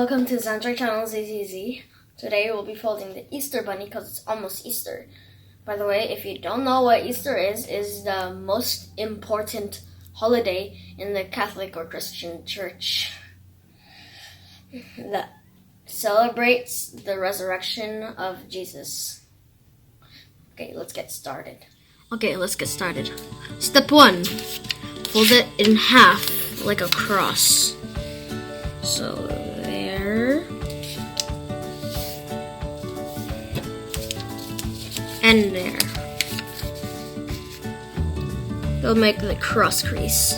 Welcome to Zandrei channel ZZZ. Today we'll be folding the Easter bunny because it's almost Easter. By the way, if you don't know what Easter is the most important holiday in the Catholic or Christian church that celebrates the resurrection of Jesus. Okay, let's get started. Step 1. Fold it in half like a cross. So there. And there. It'll make the cross crease.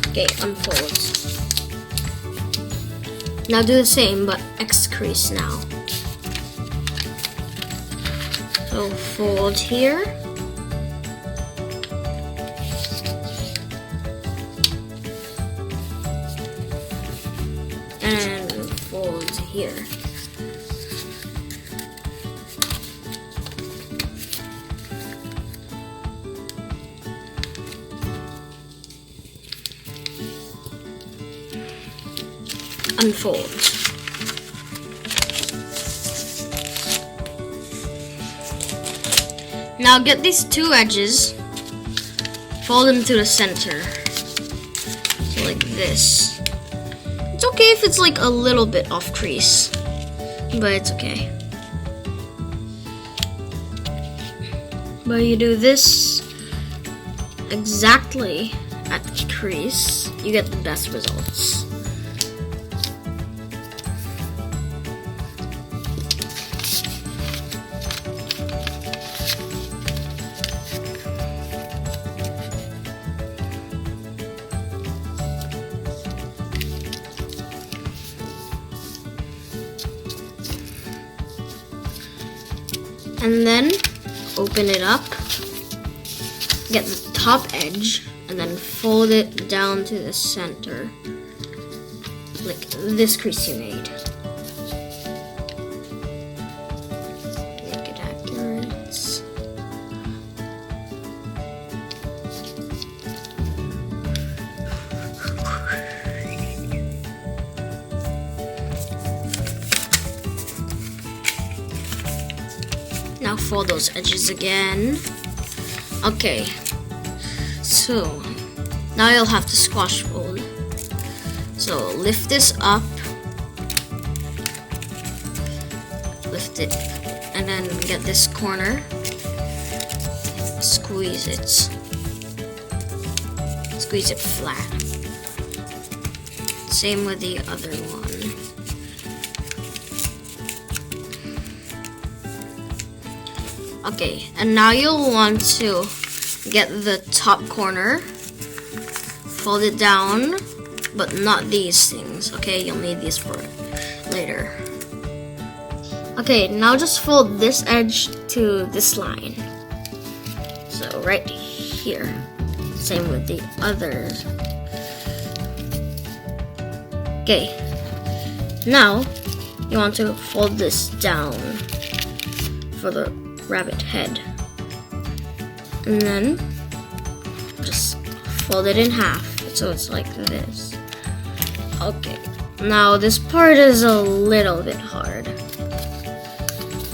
Okay, unfold. Now do the same, but X crease now. So fold here. And fold here. Unfold. Now get these two edges, fold them to the center. So like this. It's okay if it's like a little bit off crease, but it's okay. But you do this exactly at the crease, you get the best results. And then open it up, get the top edge, and then fold it down to the center, like this crease you made. Make it accurate. Now fold those edges again. Okay, so now you'll have to squash fold. So lift this up, lift it, and then get this corner, squeeze it flat. Same with the other one. Okay, and now you'll want to get the top corner, fold it down, but not these things, okay? You'll need these for later. Okay, now just fold this edge to this line. So right here. Same with the others. Okay, now you want to fold this down for the rabbit head, and then just fold it in half so it's like this. Okay, now this part is a little bit hard,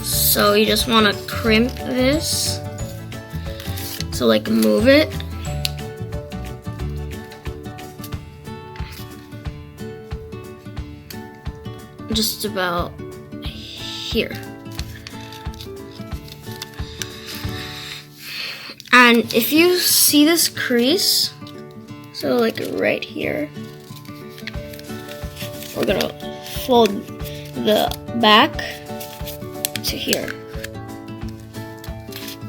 so you just want to crimp this, so like move it just about here. And if you see this crease, so like right here, we're gonna fold the back to here.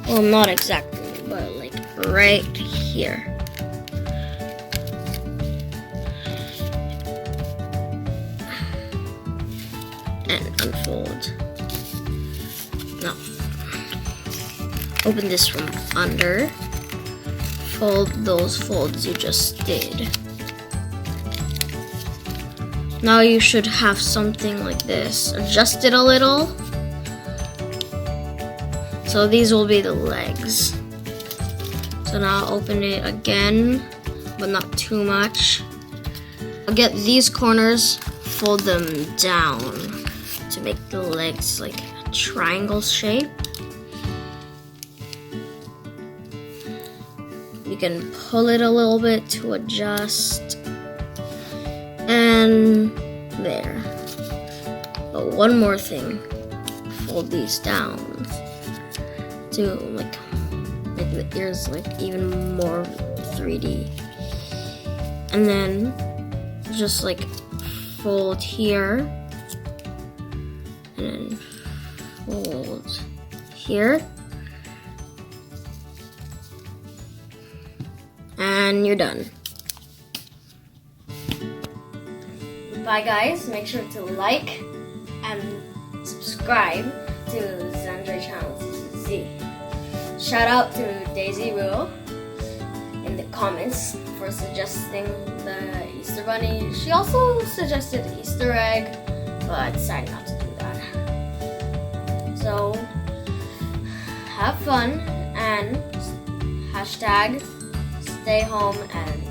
Well, not exactly, but like right here. And unfold. Now, open this from under, fold those folds you just did. Now you should have something like this. Adjust it a little, So these will be the legs. So now I'll open it again, but not too much. I'll get these corners, fold them down to make the legs like a triangle shape. You can pull it a little bit to adjust. And there. But one more thing. Fold these down to like make the ears like even more 3D. And then just like fold here. And then fold here. And you're done. Bye guys, make sure to like and subscribe to Zandrei channel Z. Shout out to Daisy Rule in the comments for suggesting the Easter Bunny. She also suggested the Easter egg, but I decided not to do that. So, have fun and hashtag stay home and